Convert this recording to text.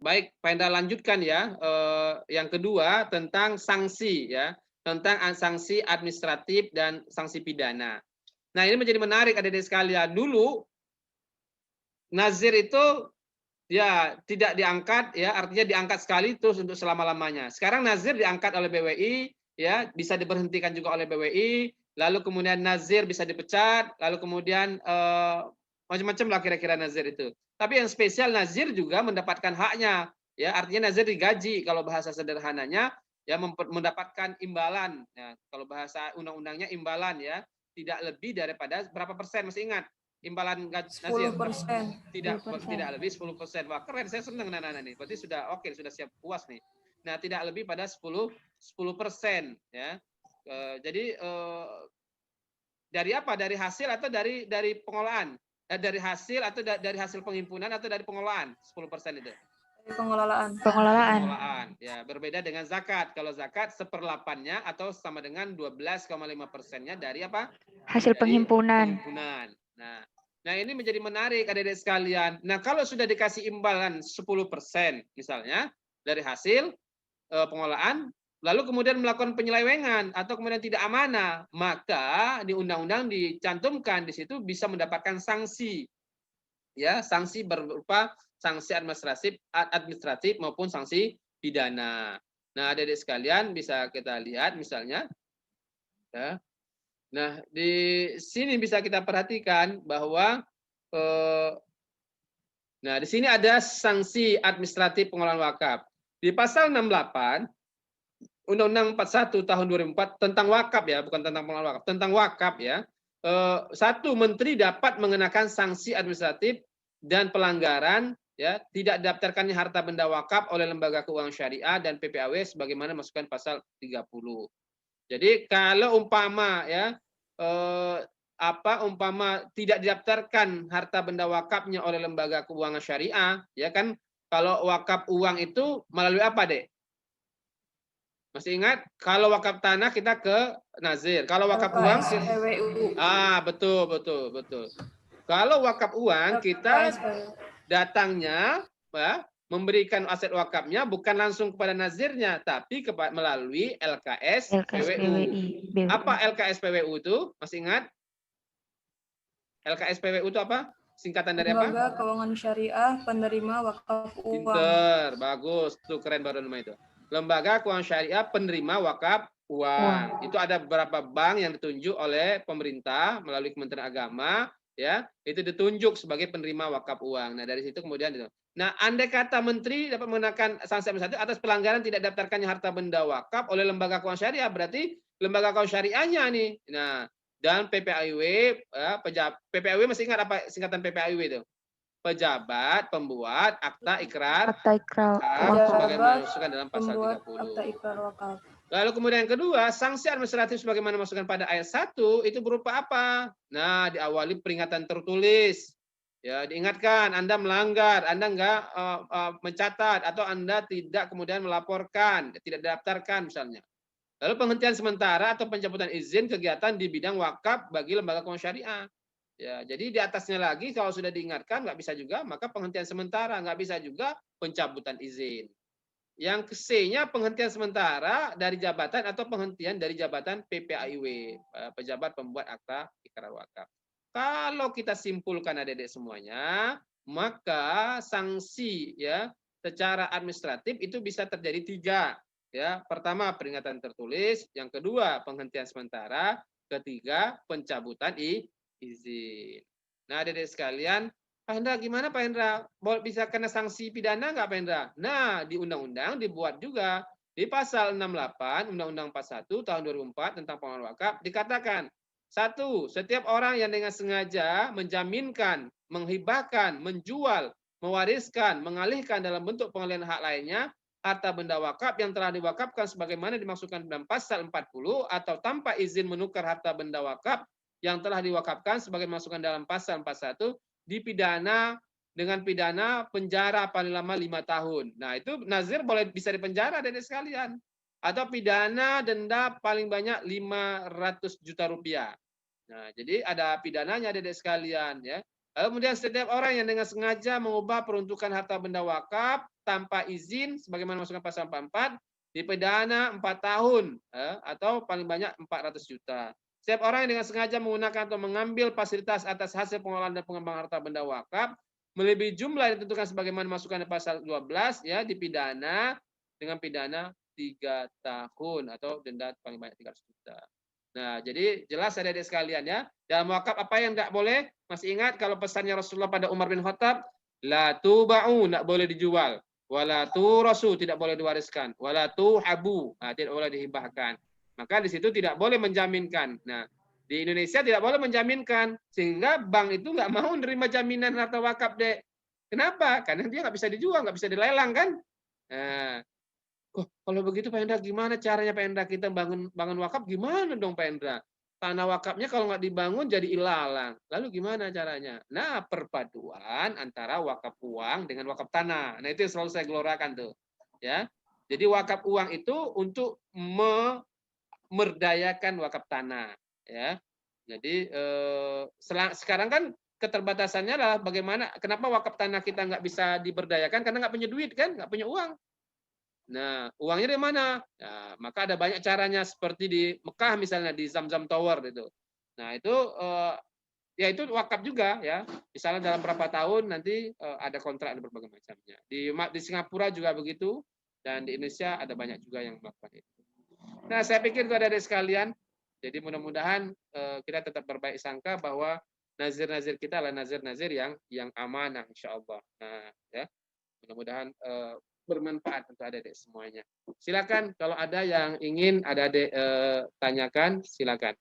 Baik, Pak Hendra lanjutkan ya. Yang kedua tentang sanksi ya, tentang sanksi administratif dan sanksi pidana. Nah, ini menjadi menarik adik-adik sekalian. Dulu nazir itu ya tidak diangkat ya, artinya diangkat sekali terus untuk selama-lamanya. Sekarang nazir diangkat oleh BWI ya, bisa diberhentikan juga oleh BWI, lalu kemudian nazir bisa dipecat, lalu kemudian macam-macam lah kira-kira nazir itu. Tapi yang spesial nazir juga mendapatkan haknya ya, artinya nazir digaji kalau bahasa sederhananya ya, mendapatkan imbalan ya, kalau bahasa undang-undangnya imbalan ya, tidak lebih daripada berapa persen, masih ingat imbalan nazir? 10%. Tidak 10%. tidak lebih 10%. Wah, keren, saya senang anak-anak nih. Berarti sudah oke, sudah siap puas nih. Nah, tidak lebih pada 10% ya. Jadi dari apa? Dari hasil atau dari pengolahan? Dari hasil atau dari hasil penghimpunan atau dari pengolahan? 10% itu. Dari pengelolaan. Pengelolaan. Pengolahan. Ya, berbeda dengan zakat. Kalau zakat 1/8-nya atau sama dengan 12,5%-nya dari apa? Hasil Dari penghimpunan. penghimpunan. Nah, ini menjadi menarik adik-adik sekalian. Nah, kalau sudah dikasih imbalan 10% misalnya dari hasil pengolahan, lalu kemudian melakukan penyelewengan atau kemudian tidak amanah, maka di undang-undang dicantumkan di situ bisa mendapatkan sanksi. Ya, sanksi berupa sanksi administratif maupun sanksi pidana. Nah, adik-adik sekalian bisa kita lihat misalnya ya. Nah, di sini bisa kita perhatikan bahwa nah, di sini ada sanksi administratif pengelolaan wakaf. Di pasal 68 Undang-Undang 41 tahun 2004 tentang wakaf ya, bukan tentang pengelolaan wakaf, tentang wakaf ya. Satu, menteri dapat mengenakan sanksi administratif dan pelanggaran ya, tidak didaftarkannya harta benda wakaf oleh lembaga keuangan syariah dan PPAW sebagaimana masukkan pasal 30. Jadi kalau umpama ya umpama tidak didaftarkan harta benda wakafnya oleh lembaga keuangan syariah, ya kan? Kalau wakaf uang itu melalui apa, Dek? Masih ingat? Kalau wakaf tanah kita ke nazir. Kalau wakaf uang betul, betul, betul. Kalau wakaf uang kita datangnya ya, memberikan aset wakafnya bukan langsung kepada nazirnya, tapi melalui LKS PWU. Apa LKS PWU itu? Masih ingat? LKS PWU itu apa? Singkatan dari apa? Lembaga Keuangan Syariah Penerima Wakaf Uang. Pinter, bagus. Tuh keren baru nama itu. Lembaga Keuangan Syariah Penerima Wakaf Uang. Itu ada beberapa bank yang ditunjuk oleh pemerintah melalui Kementerian Agama, ya. Itu ditunjuk sebagai penerima wakaf uang. Nah, dari situ kemudian itu. Nah, andai kata menteri dapat mengenakan sanksi administratif atas pelanggaran tidak daftarkannya harta benda wakaf oleh lembaga keuangan syariah, berarti lembaga keuangan syariahnya nih. Nah, dan PPAIW, PPAIW masih ingat apa singkatan PPAIW itu? Pejabat pembuat akta ikrar wakaf sebagaimana masukkan dalam pasal 30. Lalu kemudian yang kedua, sanksi administratif sebagaimana masukkan pada ayat 1 itu berupa apa? Nah, diawali peringatan tertulis. Ya, diingatkan Anda melanggar, Anda enggak mencatat atau Anda tidak kemudian melaporkan, tidak didaftarkan misalnya. Lalu penghentian sementara atau pencabutan izin kegiatan di bidang wakaf bagi lembaga keuangan syariah. Ya, jadi di atasnya lagi kalau sudah diingatkan nggak bisa juga, maka penghentian sementara, nggak bisa juga pencabutan izin. Yang C-nya penghentian sementara dari jabatan atau penghentian dari jabatan PPAIW, pejabat pembuat akta ikrar wakaf. Kalau kita simpulkan adik-adik semuanya, maka sanksi ya secara administratif itu bisa terjadi 3. Ya, pertama peringatan tertulis, yang kedua penghentian sementara, ketiga pencabutan izin. Nah, adik-adik sekalian, Pak Hendra gimana Pak Hendra? Bisa kena sanksi pidana nggak Pak Hendra? Nah, di undang-undang dibuat juga. Di pasal 68 Undang-Undang 41 tahun 2004 tentang pengelolaan wakaf dikatakan, 1. Setiap orang yang dengan sengaja menjaminkan, menghibahkan, menjual, mewariskan, mengalihkan dalam bentuk pengalihan hak lainnya harta benda wakaf yang telah diwakafkan sebagaimana dimaksudkan dalam pasal 40 atau tanpa izin menukar harta benda wakaf yang telah diwakafkan sebagai masukan dalam pasal 41 dipidana dengan pidana penjara paling lama 5 tahun. Nah, itu nazir bisa dipenjara dari sekalian. Atau pidana denda paling banyak 500 juta rupiah. Nah, jadi ada pidananya dari sekalian ya. Kemudian setiap orang yang dengan sengaja mengubah peruntukan harta benda wakaf tanpa izin sebagaimana masukkan pasal 44 dipidana 4 tahun atau paling banyak 400 juta. Setiap orang yang dengan sengaja menggunakan atau mengambil fasilitas atas hasil pengelolaan dan pengembangan harta benda wakaf melebihi jumlah yang ditentukan sebagaimana masukkan pasal 12 ya dipidana dengan pidana 3 tahun atau denda paling banyak 300 juta. Nah, jadi jelas adik-adik sekalian ya. Dalam wakaf apa yang enggak boleh? Masih ingat kalau pesannya Rasulullah pada Umar bin Khattab, la tuba'u, enggak boleh dijual. Wala turasu, tidak boleh diwariskan. Wala tuhabu, tidak boleh dihibahkan. Maka di situ tidak boleh menjaminkan. Nah, di Indonesia tidak boleh menjaminkan sehingga bank itu enggak mau menerima jaminan harta wakaf, Dek. Kenapa? Karena dia enggak bisa dijual, enggak bisa dilelang kan? Nah, kalau begitu Pak Hendra gimana caranya Pak Hendra kita bangun wakaf gimana dong Pak Hendra? Tanah wakafnya kalau nggak dibangun jadi ilalang. Lalu gimana caranya? Nah, perpaduan antara wakaf uang dengan wakaf tanah. Nah, itu yang selalu saya gelorakan tuh. Ya. Jadi wakaf uang itu untuk memerdayakan wakaf tanah, ya. Jadi sekarang kan keterbatasannya adalah bagaimana kenapa wakaf tanah kita nggak bisa diberdayakan karena nggak punya duit kan, nggak punya uang. Nah, uangnya dari mana? Nah, maka ada banyak caranya seperti di Mekah misalnya di Zamzam Tower itu. Nah, itu ya itu wakaf juga ya. Misalnya dalam berapa tahun nanti ada kontrak dan berbagai macamnya. Di Singapura juga begitu dan di Indonesia ada banyak juga yang melakukan itu. Nah, saya pikir itu ada sekalian. Jadi mudah-mudahan kita tetap berbaik sangka bahwa nazir-nazir kita adalah nazir-nazir yang amanah insyaallah. Nah, ya. Mudah-mudahan bermanfaat untuk adik-adik semuanya. Silakan kalau ada yang ingin adik-adik tanyakan, silakan.